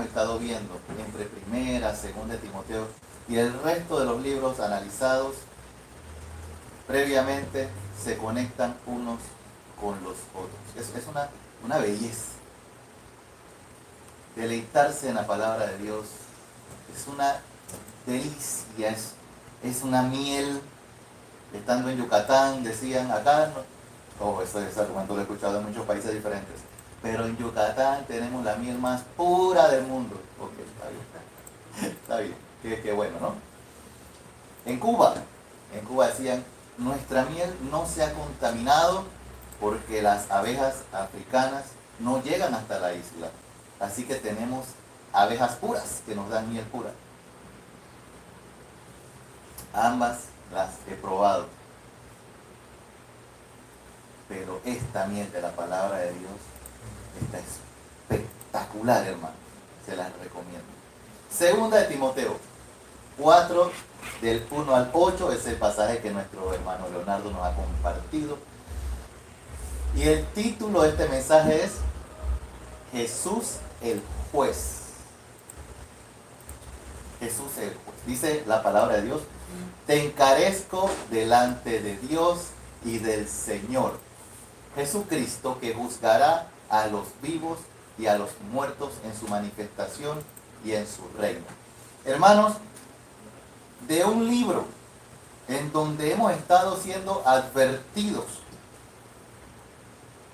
estado viendo entre Primera, Segunda de Timoteo y el resto de los libros analizados previamente, se conectan unos con los otros. Es una belleza. Deleitarse en la palabra de Dios es una delicia, es una miel. Estando en Yucatán, decían acá, ese argumento lo he escuchado en muchos países diferentes, pero en Yucatán tenemos la miel más pura del mundo. Ok, está bien, qué bueno, ¿no? En Cuba decían, nuestra miel no se ha contaminado porque las abejas africanas no llegan hasta la isla. Así que tenemos abejas puras que nos dan miel pura. Ambas las he probado. Pero esta miel de la palabra de Dios, esta es espectacular, hermano. Se las recomiendo. Segunda de Timoteo 4, del 1 al 8, es el pasaje que nuestro hermano Leonardo nos ha compartido. Y el título de este mensaje es Jesús el juez. Jesús el juez. Dice la palabra de Dios, te encarezco delante de Dios y del Señor Jesucristo, que juzgará a los vivos y a los muertos en su manifestación y en su reino. Hermanos, de un libro en donde hemos estado siendo advertidos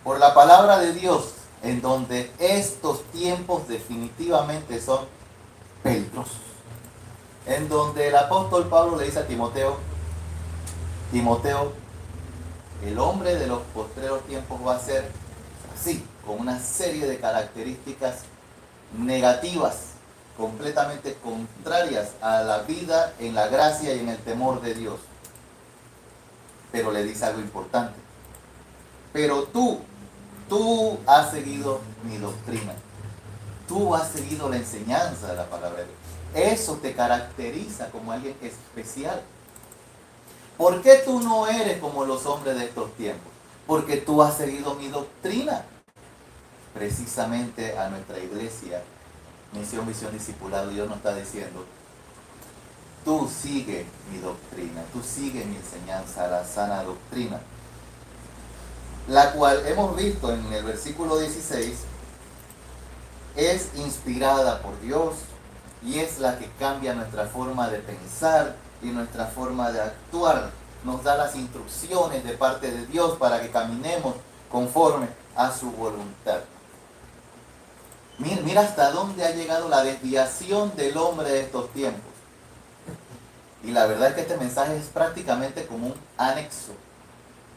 por la palabra de Dios, en donde estos tiempos definitivamente son peligrosos, en donde el apóstol Pablo le dice a Timoteo, el hombre de los postreros tiempos va a ser así, con una serie de características negativas, completamente contrarias a la vida en la gracia y en el temor de Dios. Pero le dice algo importante. Pero tú has seguido mi doctrina. Tú has seguido la enseñanza de la palabra de Dios. Eso te caracteriza como alguien especial. ¿Por qué tú no eres como los hombres de estos tiempos? Porque tú has seguido mi doctrina. Precisamente a nuestra iglesia, Misión, Visión, Discipulado, Dios nos está diciendo, tú sigue mi doctrina, tú sigue mi enseñanza, la sana doctrina, la cual hemos visto en el versículo 16, es inspirada por Dios y es la que cambia nuestra forma de pensar y nuestra forma de actuar. Nos da las instrucciones de parte de Dios para que caminemos conforme a su voluntad. Mira hasta dónde ha llegado la desviación del hombre de estos tiempos. Y la verdad es que este mensaje es prácticamente como un anexo.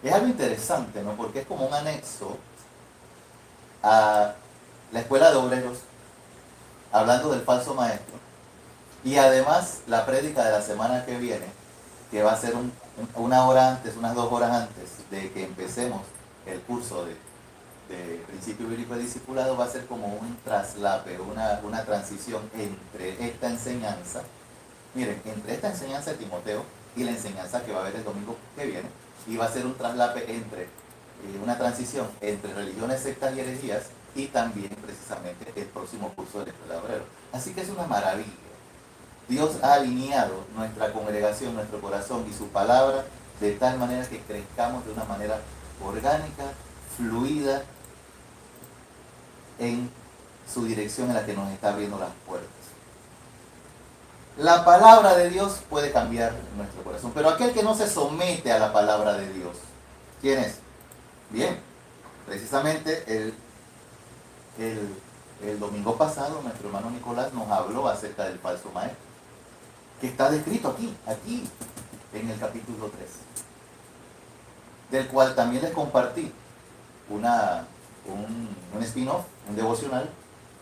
Es algo interesante, ¿no? Porque es como un anexo a la escuela de obreros, hablando del falso maestro. Y además la prédica de la semana que viene, que va a ser una hora antes, unas 2 horas antes de que empecemos el curso de principio bíblico de discipulado, va a ser como un traslape, una transición entre esta enseñanza, miren, entre esta enseñanza de Timoteo y la enseñanza que va a haber el domingo que viene, y va a ser un traslape entre, una transición entre religiones, sectas y herejías, y también precisamente el próximo curso de la escuela de obreros. Así que es una maravilla. Dios ha alineado nuestra congregación, nuestro corazón y su palabra de tal manera que crezcamos de una manera orgánica, fluida, en su dirección en la que nos está abriendo las puertas. La palabra de Dios puede cambiar nuestro corazón, pero aquel que no se somete a la palabra de Dios, ¿quién es? Bien, precisamente el domingo pasado nuestro hermano Nicolás nos habló acerca del falso maestro, que está descrito aquí en el capítulo 3, del cual también les compartí un spin-off, un devocional,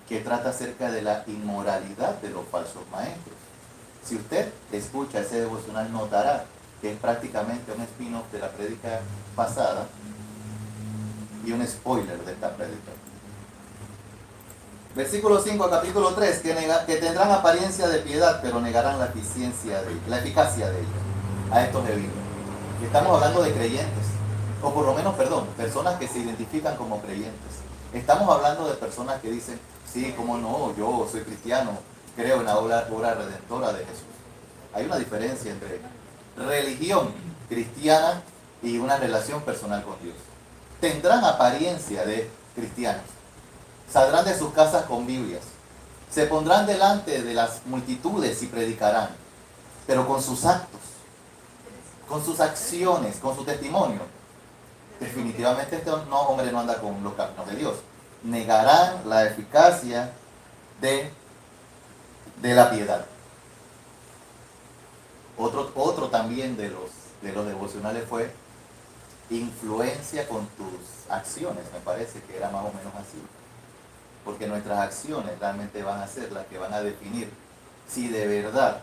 que trata acerca de la inmoralidad de los falsos maestros. Si usted escucha ese devocional, notará que es prácticamente un spin-off de la prédica pasada y un spoiler de esta prédica. Versículo 5, capítulo 3, que tendrán apariencia de piedad, pero negarán la eficacia de ella. A estos he visto. Estamos hablando de creyentes, o por lo menos, personas que se identifican como creyentes. Estamos hablando de personas que dicen, Sí, cómo no, yo soy cristiano, creo en la obra redentora de Jesús. Hay una diferencia entre religión cristiana y una relación personal con Dios. Tendrán apariencia de cristianos, saldrán de sus casas con Biblias, se pondrán delante de las multitudes y predicarán, pero con sus actos, con sus acciones, con su testimonio, definitivamente este hombre no anda con los caminos de Dios. Negarán la eficacia de la piedad. Otro también de los devocionales fue influencia con tus acciones, me parece que era más o menos así. Porque nuestras acciones realmente van a ser las que van a definir si de verdad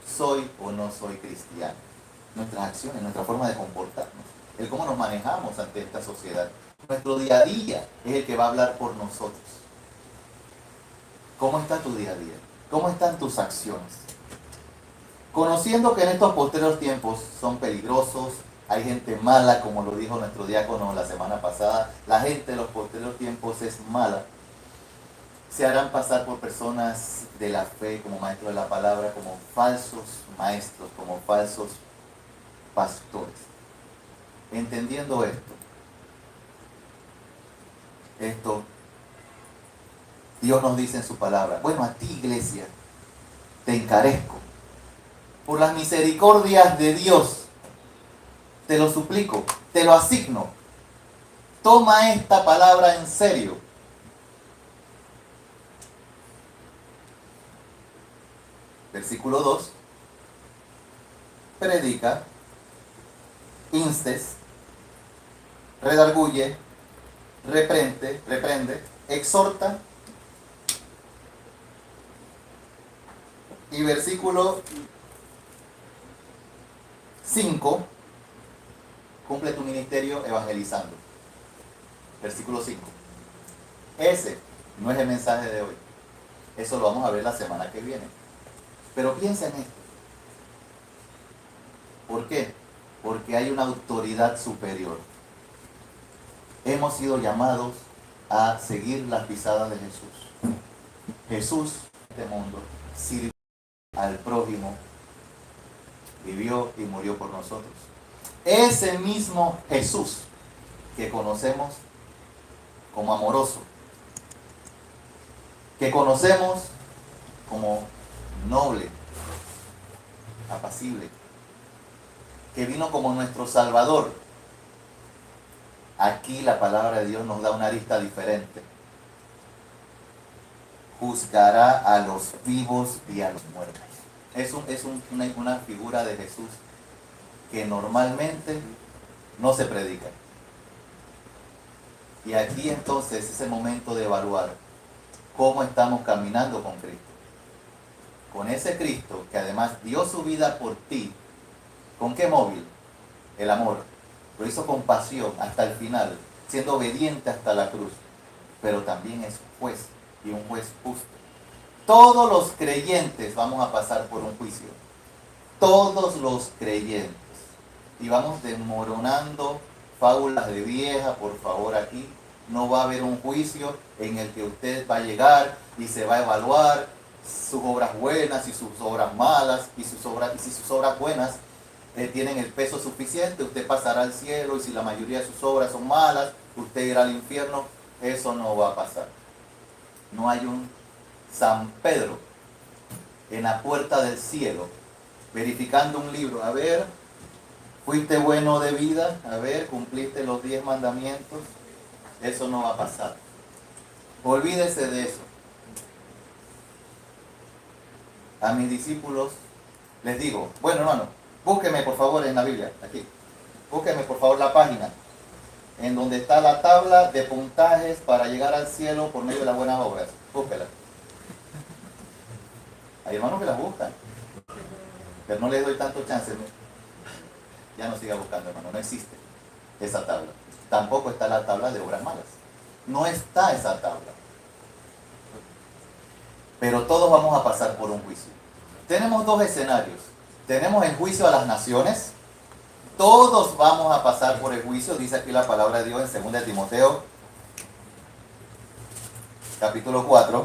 soy o no soy cristiano. Nuestras acciones, nuestra forma de comportarnos, el cómo nos manejamos ante esta sociedad. Nuestro día a día es el que va a hablar por nosotros. ¿Cómo está tu día a día? ¿Cómo están tus acciones? Conociendo que en estos postreros tiempos son peligrosos, hay gente mala, como lo dijo nuestro diácono la semana pasada, la gente de los postreros tiempos es mala. Se harán pasar por personas de la fe, como maestros de la palabra, como falsos maestros, como falsos pastores. Entendiendo esto, Dios nos dice en su palabra, bueno, a ti, iglesia, te encarezco, por las misericordias de Dios, te lo suplico, te lo asigno, toma esta palabra en serio. Versículo 2, predica, instes, redarguye, reprende, exhorta. Y versículo 5, cumple tu ministerio evangelizando. Versículo 5. Ese no es el mensaje de hoy. Eso lo vamos a ver la semana que viene. Pero piensa en esto. ¿Por qué? Porque hay una autoridad superior. Hemos sido llamados a seguir las pisadas de Jesús. Jesús, en este mundo, sirvió al prójimo, vivió y murió por nosotros. Ese mismo Jesús que conocemos como amoroso, que conocemos como noble, apacible, que vino como nuestro Salvador. Aquí la palabra de Dios nos da una arista diferente. Juzgará a los vivos y a los muertos. Es una figura de Jesús que normalmente no se predica. Y aquí entonces es el momento de evaluar cómo estamos caminando con Cristo. Con ese Cristo que además dio su vida por ti. ¿Con qué móvil? El amor. Lo hizo con pasión hasta el final, siendo obediente hasta la cruz. Pero también es juez, y un juez justo. Todos los creyentes vamos a pasar por un juicio. Todos los creyentes. Y vamos desmoronando fábulas de vieja, por favor, aquí. No va a haber un juicio en el que usted va a llegar y se va a evaluar sus obras buenas y sus obras malas, y si sus obras buenas tienen el peso suficiente, usted pasará al cielo, y si la mayoría de sus obras son malas, usted irá al infierno. Eso no va a pasar. No hay un San Pedro en la puerta del cielo verificando un libro. A ver, fuiste bueno de vida, a ver, cumpliste los 10 mandamientos. Eso no va a pasar. Olvídese de eso. A mis discípulos les digo, bueno, hermano, búsqueme por favor en la Biblia, aquí. Búsqueme por favor la página en donde está la tabla de puntajes para llegar al cielo por medio de las buenas obras. Búsquela. Hay hermanos que las buscan, pero no les doy tanto chance. Ya no siga buscando, hermano, no existe esa tabla. Tampoco está la tabla de obras malas. No está esa tabla. Pero todos vamos a pasar por un juicio. Tenemos dos escenarios. Tenemos el juicio a las naciones. Todos vamos a pasar por el juicio, dice aquí la palabra de Dios en 2 Timoteo capítulo 4,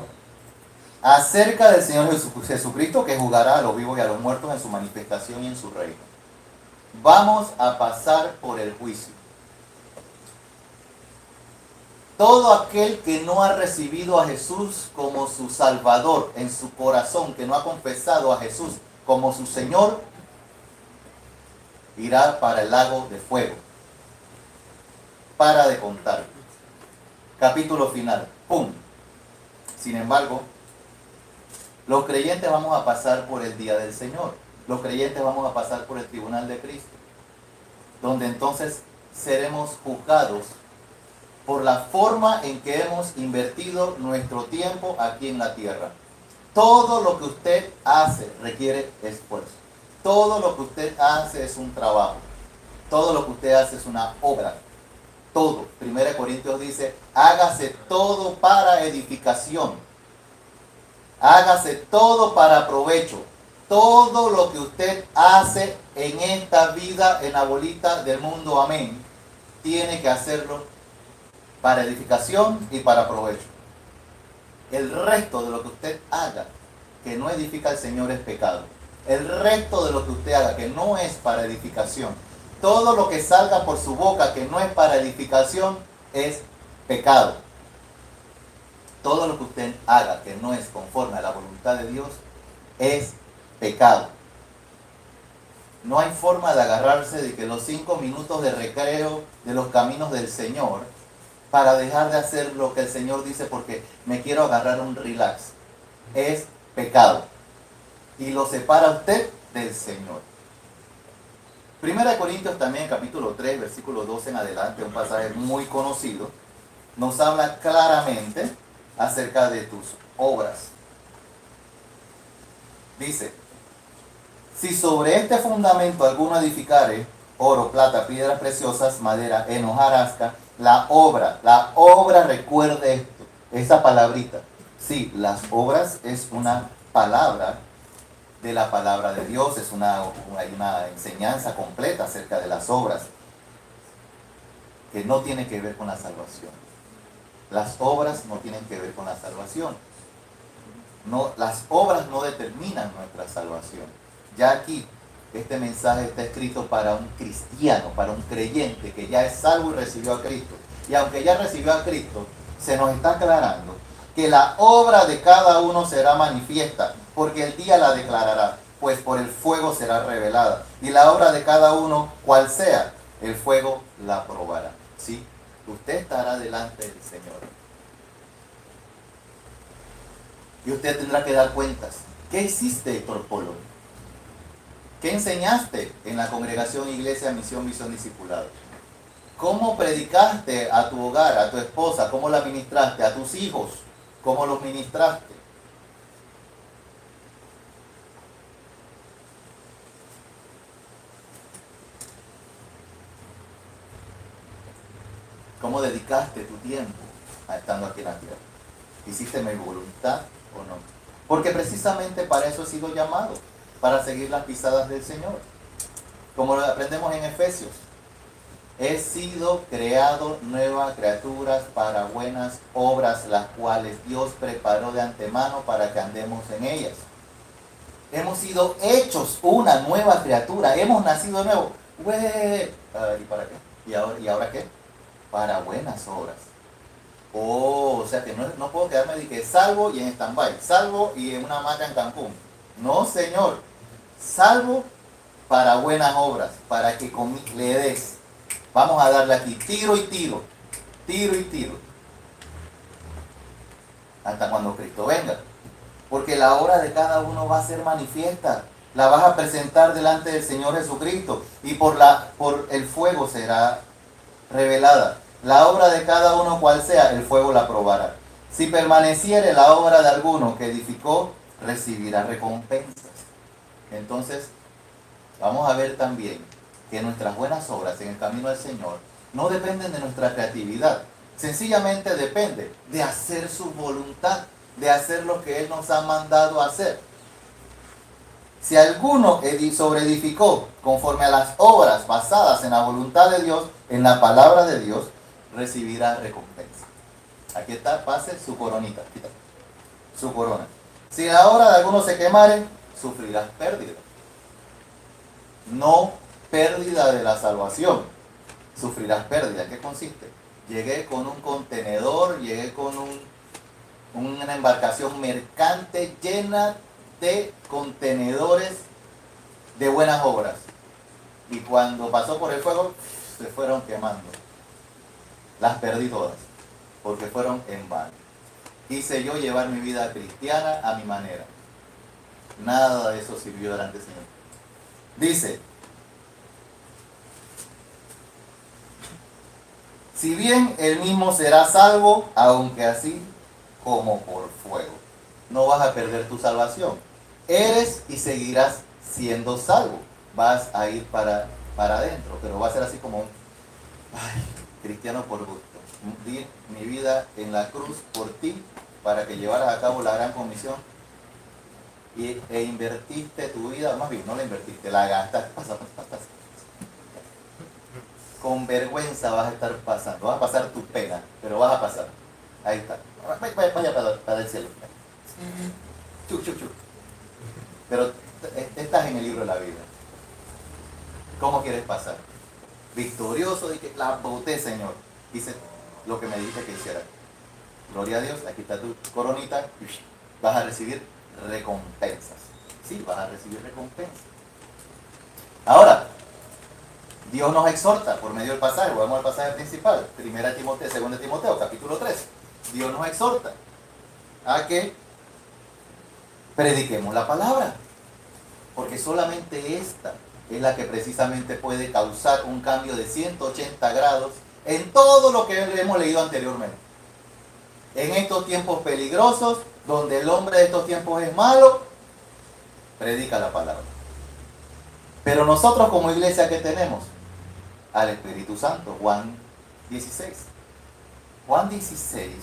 acerca del Señor Jesucristo que juzgará a los vivos y a los muertos en su manifestación y en su reino. Vamos a pasar por el juicio. Todo aquel que no ha recibido a Jesús como su Salvador en su corazón, que no ha confesado a Jesús como su Señor, irá para el lago de fuego. Para de contar. Capítulo final. ¡Pum! Sin embargo, los creyentes vamos a pasar por el día del Señor. Los creyentes vamos a pasar por el tribunal de Cristo, donde entonces seremos juzgados por la forma en que hemos invertido nuestro tiempo aquí en la tierra. Todo lo que usted hace requiere esfuerzo. Todo lo que usted hace es un trabajo. Todo lo que usted hace es una obra. Todo. 1 Corintios dice, hágase todo para edificación. Hágase todo para provecho. Todo lo que usted hace en esta vida, en la bolita del mundo, amén, tiene que hacerlo para edificación y para provecho. El resto de lo que usted haga que no edifica al Señor es pecado. El resto de lo que usted haga que no es para edificación, todo lo que salga por su boca que no es para edificación es pecado. Todo lo que usted haga que no es conforme a la voluntad de Dios es pecado. No hay forma de agarrarse de que los 5 minutos de recreo de los caminos del Señor para dejar de hacer lo que el Señor dice porque me quiero agarrar un relax. Es pecado. Y lo separa usted del Señor. 1 Corintios también, capítulo 3, versículo 12 en adelante, un pasaje muy conocido, nos habla claramente acerca de tus obras. Dice, si sobre este fundamento alguno edificare, oro, plata, piedras preciosas, madera, heno, hojarasca, la obra, recuerde esto, esa palabrita. Sí, las obras es una palabra de la palabra de Dios, hay una enseñanza completa acerca de las obras que no tiene que ver con la salvación. Las obras no tienen que ver con la salvación. No, las obras no determinan nuestra salvación. Ya aquí, este mensaje está escrito para un cristiano, para un creyente que ya es salvo y recibió a Cristo. Y aunque ya recibió a Cristo, se nos está aclarando que la obra de cada uno será manifiesta, porque el día la declarará, pues por el fuego será revelada. Y la obra de cada uno, cual sea, el fuego la probará. ¿Sí? Usted estará delante del Señor. Y usted tendrá que dar cuentas. ¿Qué hiciste, Héctor Polo? ¿Qué enseñaste en la congregación, iglesia, misión, visión, discipulado? ¿Cómo predicaste a tu hogar, a tu esposa? ¿Cómo la ministraste? ¿A tus hijos? ¿Cómo los ministraste? ¿Cómo dedicaste tu tiempo a estando aquí en la tierra? ¿Hiciste mi voluntad o no? Porque precisamente para eso he sido llamado, para seguir las pisadas del Señor. Como lo aprendemos en Efesios, he sido creado nuevas criaturas para buenas obras, las cuales Dios preparó de antemano para que andemos en ellas. Hemos sido hechos una nueva criatura, hemos nacido de nuevo. ¿Y para qué? ¿Y ahora qué? Para buenas obras. O sea que no puedo quedarme de que salvo y en stand-by, salvo y en una hamaca en Cancún. No, Señor. Salvo para buenas obras, para que le des. Vamos a darle aquí tiro y tiro, tiro y tiro, hasta cuando Cristo venga. Porque la obra de cada uno va a ser manifiesta. La vas a presentar delante del Señor Jesucristo y por el fuego será revelada. La obra de cada uno, cual sea, el fuego la probará. Si permaneciere la obra de alguno que edificó, recibirá recompensas. Entonces, vamos a ver también que nuestras buenas obras en el camino del Señor no dependen de nuestra creatividad. Sencillamente depende de hacer su voluntad, de hacer lo que Él nos ha mandado a hacer. Si alguno sobreedificó conforme a las obras basadas en la voluntad de Dios, en la palabra de Dios, recibirá recompensa. Aquí está, pase su coronita. Aquí está, su corona. Si la obra de alguno se quemare, sufrirás pérdida. No pérdida de la salvación. Sufrirás pérdida. ¿En qué consiste? Llegué con un contenedor, llegué con una embarcación mercante llena de contenedores de buenas obras. Y cuando pasó por el fuego, se fueron quemando. Las perdí todas, porque fueron en vano. Quise yo llevar mi vida cristiana a mi manera. Nada de eso sirvió delante del Señor. Dice, si bien él mismo será salvo, aunque así como por fuego. No vas a perder tu salvación. Eres y seguirás siendo salvo. Vas a ir para adentro, pero va a ser así como un cristiano por gusto. Di mi vida en la cruz por ti, para que llevaras a cabo la gran comisión, e invertiste tu vida, más bien, no la invertiste, la gastaste. Pasa. Con vergüenza vas a estar pasando, vas a pasar tu pena, pero vas a pasar. Ahí está. Vaya para el cielo. Chu. Pero estás en el libro de la vida. ¿Cómo quieres pasar? Victorioso, y que la boté, Señor. Hice lo que me dijiste que hiciera. Gloria a Dios, aquí está tu coronita. Vas a recibir recompensas. Sí, vas a recibir recompensas. Ahora, Dios nos exhorta por medio del pasaje. Vamos al pasaje principal. 1 Timoteo, 2 Timoteo, capítulo 3. Dios nos exhorta a que prediquemos la palabra. Porque solamente esta es la que precisamente puede causar un cambio de 180 grados en todo lo que hemos leído anteriormente. En estos tiempos peligrosos, donde el hombre de estos tiempos es malo, predica la palabra. Pero nosotros como iglesia, ¿qué tenemos? Al Espíritu Santo. Juan 16. Juan 16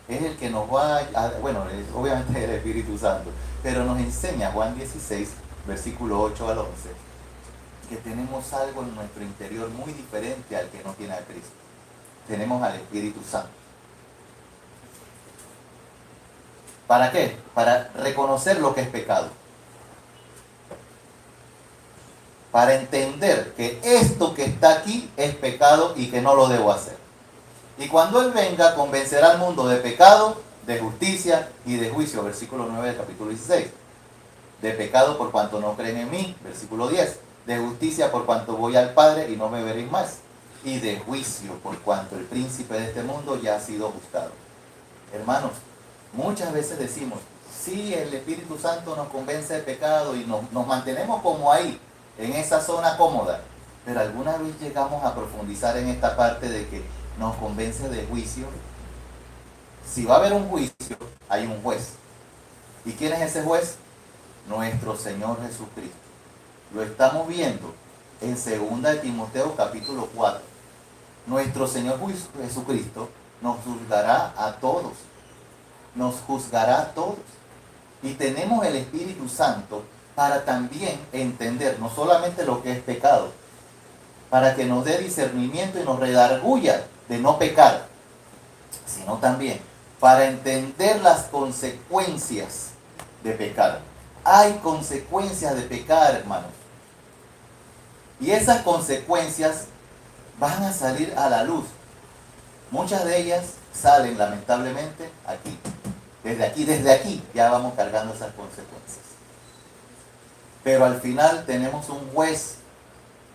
es el que nos va a, bueno, obviamente el Espíritu Santo, pero nos enseña Juan 16, versículo 8 al 11, que tenemos algo en nuestro interior muy diferente al que no tiene a Cristo. Tenemos al Espíritu Santo. ¿Para qué? Para reconocer lo que es pecado. Para entender que esto que está aquí es pecado y que no lo debo hacer. Y cuando Él venga, convencerá al mundo de pecado, de justicia y de juicio. Versículo 9 del capítulo 16. De pecado por cuanto no creen en mí. Versículo 10. De justicia por cuanto voy al Padre y no me veréis más. Y de juicio por cuanto el príncipe de este mundo ya ha sido juzgado. Hermanos, muchas veces decimos, sí, el Espíritu Santo nos convence de pecado y nos mantenemos como ahí, en esa zona cómoda. Pero alguna vez llegamos a profundizar en esta parte de que nos convence de juicio. Si va a haber un juicio, hay un juez. ¿Y quién es ese juez? Nuestro Señor Jesucristo. Lo estamos viendo en 2 Timoteo capítulo 4. Nuestro Señor Jesucristo nos juzgará a todos. Nos juzgará a todos. Y tenemos el Espíritu Santo para también entender no solamente lo que es pecado, para que nos dé discernimiento y nos redarguya de no pecar, sino también para entender las consecuencias de pecar. Hay consecuencias de pecar, hermanos. Y esas consecuencias van a salir a la luz. Muchas de ellas salen lamentablemente aquí. Desde aquí ya vamos cargando esas consecuencias. Pero al final tenemos un juez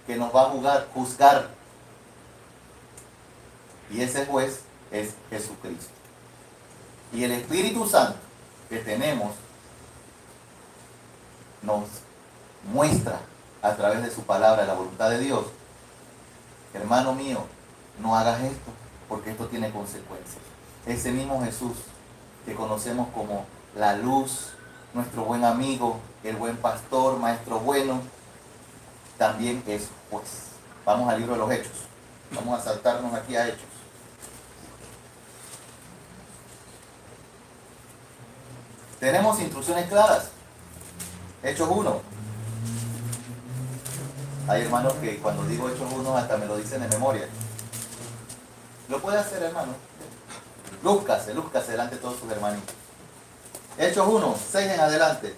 que nos va a juzgar. Y ese juez es Jesucristo. Y el Espíritu Santo que tenemos nos muestra a través de su palabra la voluntad de Dios. Hermano mío, no hagas esto, porque esto tiene consecuencias. Ese mismo Jesús que conocemos como la luz, nuestro buen amigo, el buen pastor, maestro bueno, también es juez. Vamos al libro de los Hechos. Vamos a saltarnos aquí a Hechos. Tenemos instrucciones claras. Hechos 1. Hay hermanos que cuando digo Hechos 1 hasta me lo dicen de memoria. ¿Lo puede hacer, hermano? Lúzcase delante de todos sus hermanitos. Hechos 1, 6 en adelante.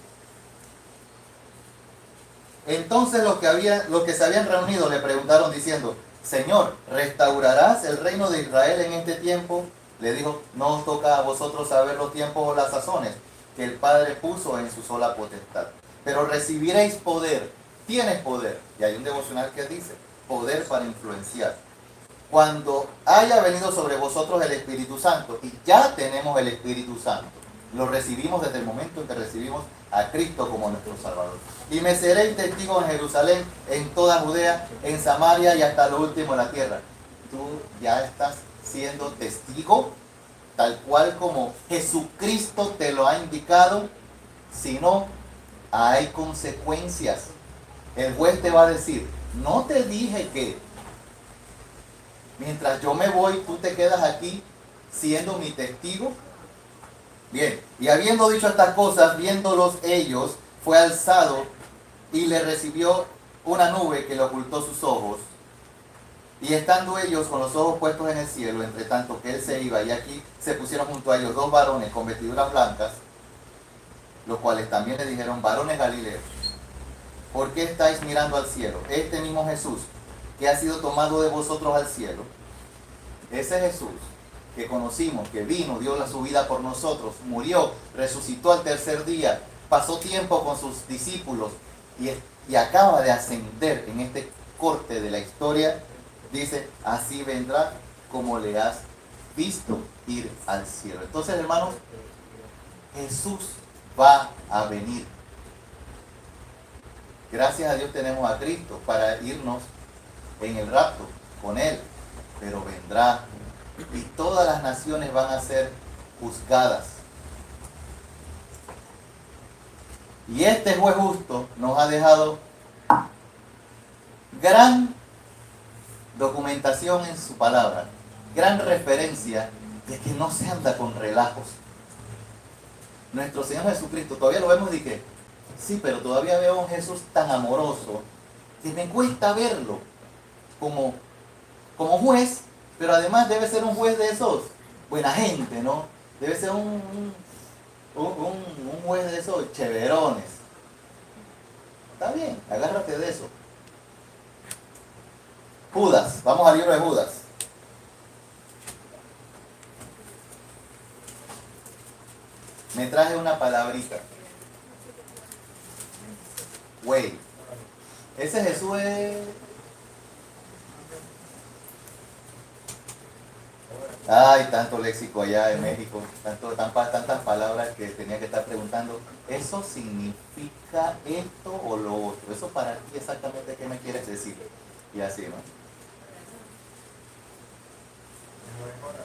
Entonces los que se habían reunido le preguntaron diciendo: Señor, ¿restaurarás el reino de Israel en este tiempo? Le dijo: no os toca a vosotros saber los tiempos o las sazones que el Padre puso en su sola potestad. Pero recibiréis poder. Tienes poder. Y hay un devocional que dice: poder para influenciar. Cuando haya venido sobre vosotros el Espíritu Santo. Y ya tenemos el Espíritu Santo. Lo recibimos desde el momento en que recibimos a Cristo como nuestro Salvador. Y me seréis testigos en Jerusalén, en toda Judea, en Samaria y hasta lo último de la tierra. Tú ya estás siendo testigo, tal cual como Jesucristo te lo ha indicado. Si no, hay consecuencias. El juez te va a decir: no te dije que mientras yo me voy, tú te quedas aquí siendo mi testigo. Bien, y habiendo dicho estas cosas, viéndolos ellos, fue alzado y le recibió una nube que le ocultó sus ojos. Y estando ellos con los ojos puestos en el cielo, entre tanto que él se iba, y aquí se pusieron junto a ellos dos varones con vestiduras blancas, los cuales también le dijeron: varones galileos, ¿por qué estáis mirando al cielo? Este mismo Jesús, que ha sido tomado de vosotros al cielo, ese Jesús que conocimos, que vino, dio su vida por nosotros, murió, resucitó al tercer día, pasó tiempo con sus discípulos y acaba de ascender en este corte de la historia, dice: así vendrá como le has visto ir al cielo. Entonces, hermanos, Jesús va a venir. Gracias a Dios tenemos a Cristo para irnos en el rapto con Él, pero vendrá y todas las naciones van a ser juzgadas. Y este juez justo nos ha dejado gran documentación en su palabra, gran referencia de que no se anda con relajos. Nuestro Señor Jesucristo, todavía lo vemos de que, sí, pero todavía veo a un Jesús tan amoroso que me cuesta verlo como juez, pero además debe ser un juez de esos, buena gente, ¿no? Debe ser un juez de esos chéverones. Está bien, agárrate de eso. Judas, vamos al libro de Judas. Me traje una palabrita. Güey. Ese Jesús es... Ay, tanto léxico allá en México, tantas palabras que tenía que estar preguntando. ¿Eso significa esto o lo otro? ¿Eso para ti exactamente qué me quieres decir? Y así, ¿no?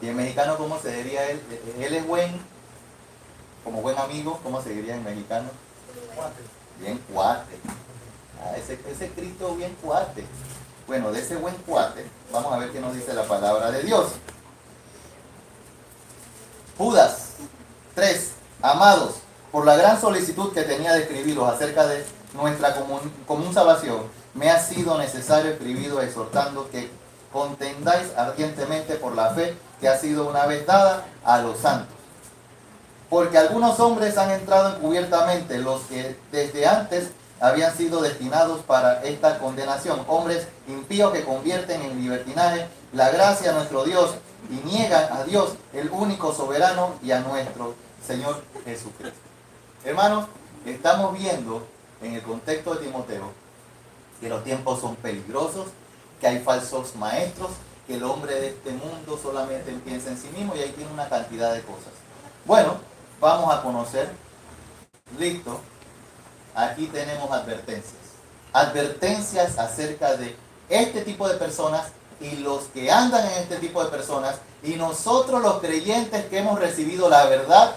Y en mexicano, ¿cómo se diría él? Él es buen, como buen amigo, ¿cómo se diría en mexicano? Bien cuate. Ese Cristo bien cuate. Bueno, de ese buen cuate, vamos a ver qué nos dice la palabra de Dios. Judas 3. Amados, por la gran solicitud que tenía de escribiros acerca de nuestra común salvación, me ha sido necesario escribiros exhortando que contendáis ardientemente por la fe que ha sido una vez dada a los santos. Porque algunos hombres han entrado encubiertamente, los que desde antes habían sido destinados para esta condenación, hombres impíos que convierten en libertinaje la gracia de nuestro Dios y niegan a Dios, el único soberano, y a nuestro Señor Jesucristo. Hermanos, estamos viendo en el contexto de Timoteo que los tiempos son peligrosos, que hay falsos maestros, que el hombre de este mundo solamente piensa en sí mismo, y ahí tiene una cantidad de cosas. Bueno, vamos a conocer. Listo. Aquí tenemos advertencias. Advertencias acerca de este tipo de personas y los que andan en este tipo de personas, y nosotros los creyentes que hemos recibido la verdad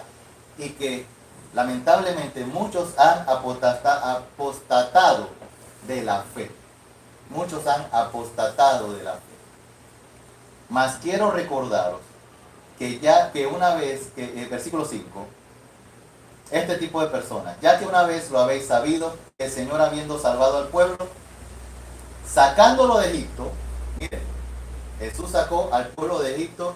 y que lamentablemente muchos han apostatado de la fe. Muchos han apostatado de la fe. Mas quiero recordaros que una vez, versículo 5, este tipo de personas, ya que una vez lo habéis sabido, el Señor habiendo salvado al pueblo, sacándolo de Egipto, miren, Jesús sacó al pueblo de Egipto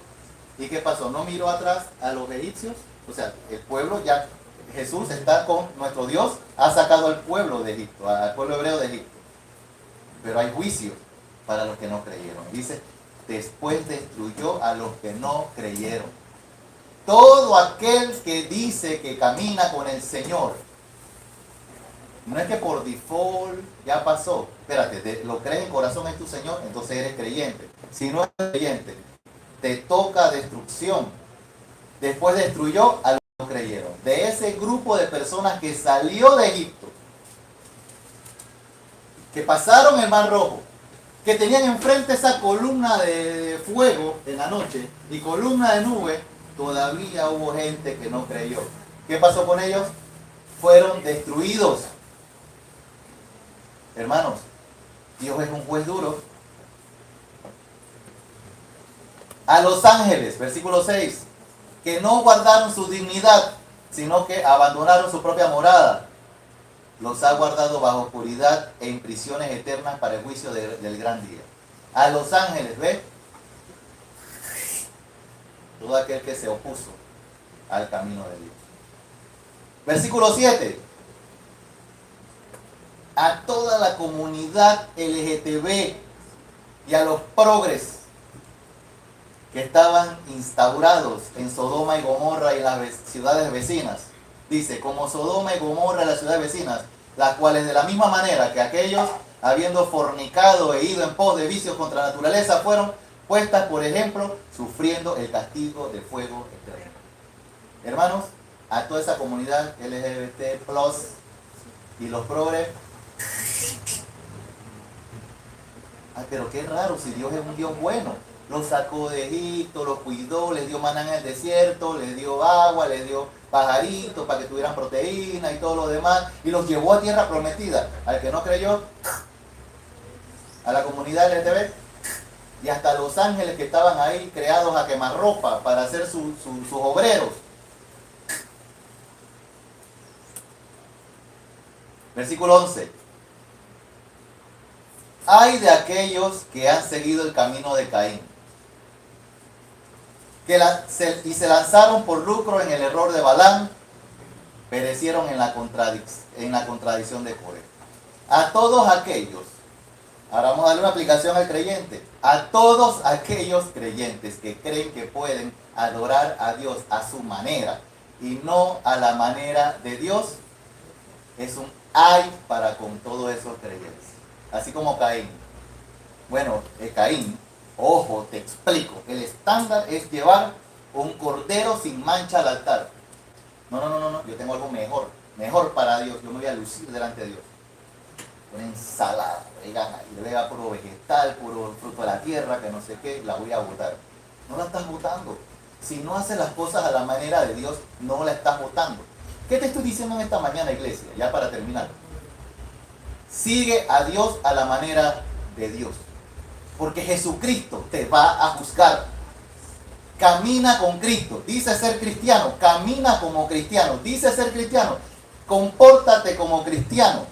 ¿Y qué pasó? ¿No miró atrás a los egipcios? O sea, el pueblo ya, Jesús está con nuestro Dios, ha sacado al pueblo de Egipto, al pueblo hebreo de Egipto. Pero hay juicio para los que no creyeron. Dice, después destruyó a los que no creyeron. Todo aquel que dice que camina con el Señor, no es que por default ya pasó. Espérate, lo crees en corazón en tu Señor, entonces eres creyente. Si no eres creyente, te toca destrucción. Después destruyó a los que no creyeron. De ese grupo de personas que salió de Egipto, que pasaron el Mar Rojo, que tenían enfrente esa columna de fuego en la noche y columna de nube, todavía hubo gente que no creyó. ¿Qué pasó con ellos? Fueron destruidos. Hermanos, Dios es un juez duro. A los ángeles, versículo 6, que no guardaron su dignidad, sino que abandonaron su propia morada, los ha guardado bajo oscuridad e en prisiones eternas para el juicio del gran día. A los ángeles, ¿ve? Todo aquel que se opuso al camino de Dios. Versículo 7. A toda la comunidad LGTB y a los progres que estaban instaurados en Sodoma y Gomorra y las ciudades vecinas. Dice, como Sodoma y Gomorra y las ciudades vecinas, las cuales de la misma manera que aquellos, habiendo fornicado e ido en pos de vicios contra la naturaleza, fueron puestas, por ejemplo, sufriendo el castigo de fuego eterno. Hermanos, a toda esa comunidad LGBT+, y los progres, pero qué raro, si Dios es un Dios bueno. Los sacó de Egipto, los cuidó, les dio maná en el desierto, les dio agua, les dio pajaritos para que tuvieran proteína y todo lo demás, y los llevó a tierra prometida. Al que no creyó, a la comunidad LGTB, y hasta los ángeles que estaban ahí creados a quemar ropa para ser sus obreros. Versículo 11. Ay de aquellos que han seguido el camino de Caín, y se lanzaron por lucro en el error de Balaam, perecieron en la contradicción de Coré. A todos aquellos, ahora vamos a darle una aplicación al creyente, a todos aquellos creyentes que creen que pueden adorar a Dios a su manera y no a la manera de Dios, es un ay para con todos esos creyentes. Así como Caín. Bueno, Caín, ojo, te explico. El estándar es llevar un cordero sin mancha al altar. No. Yo tengo algo mejor para Dios. Yo me voy a lucir delante de Dios. Una ensalada vegana, y le da puro vegetal, puro fruto de la tierra, que no sé qué, la voy a botar. No la estás botando. Si no haces las cosas a la manera de Dios, no la estás botando. ¿Qué te estoy diciendo en esta mañana, iglesia? Ya para terminar. Sigue a Dios a la manera de Dios. Porque Jesucristo te va a juzgar. Camina con Cristo. Dice ser cristiano. Camina como cristiano. Dice ser cristiano. Compórtate como cristiano.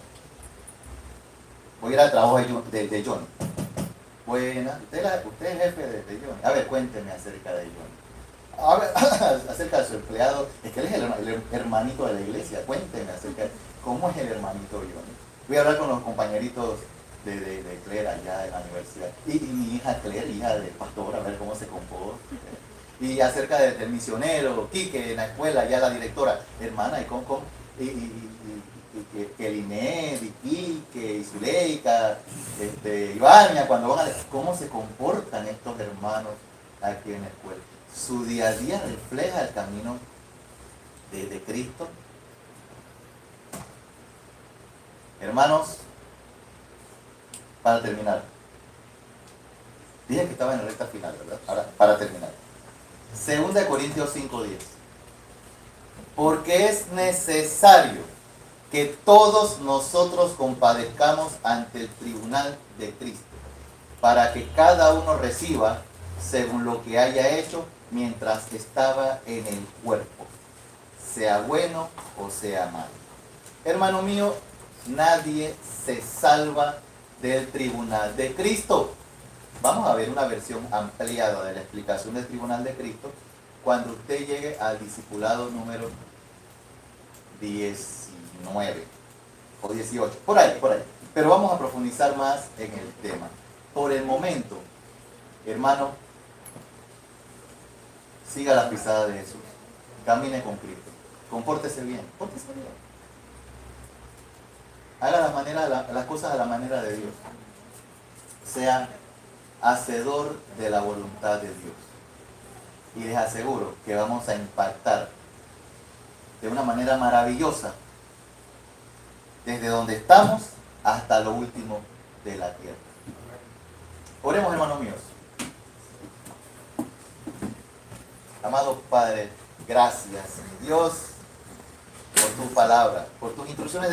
Voy a ir al trabajo de Johnny. Buena. Usted es jefe de Johnny. A ver, cuénteme acerca de Johnny. A ver, acerca de su empleado. Es que él es el hermanito de la iglesia. Cuénteme acerca de cómo es el hermanito Johnny. Voy a hablar con los compañeritos de Claire allá en la universidad. Y mi hija Claire, hija del pastor, a ver cómo se comporta. Y acerca del misionero, Quique, en la escuela, ya la directora, hermana, que Linet, y Quique, y Zuleika, Ivania, cuando van a ver cómo se comportan estos hermanos aquí en la escuela. Su día a día refleja el camino de Cristo. Hermanos, para terminar, dije que estaba en la recta final, ¿verdad? Ahora, para terminar, 2 Corintios 5:10, porque es necesario que todos nosotros compadezcamos ante el tribunal de Cristo, para que cada uno reciba según lo que haya hecho mientras estaba en el cuerpo, sea bueno o sea malo. Hermano mío, nadie se salva del tribunal de Cristo. Vamos a ver una versión ampliada de la explicación del tribunal de Cristo cuando usted llegue al discipulado número 19 o 18, por ahí, por ahí. Pero vamos a profundizar más en el tema. Por el momento, hermano, siga la pisada de Jesús. Camine con Cristo. Compórtese bien. Pórtese bien. Haga las cosas a la manera de Dios. Sea hacedor de la voluntad de Dios. Y les aseguro que vamos a impactar de una manera maravillosa desde donde estamos hasta lo último de la tierra. Oremos, hermanos míos. Amado Padre, gracias, Dios, por tu palabra, por tus instrucciones de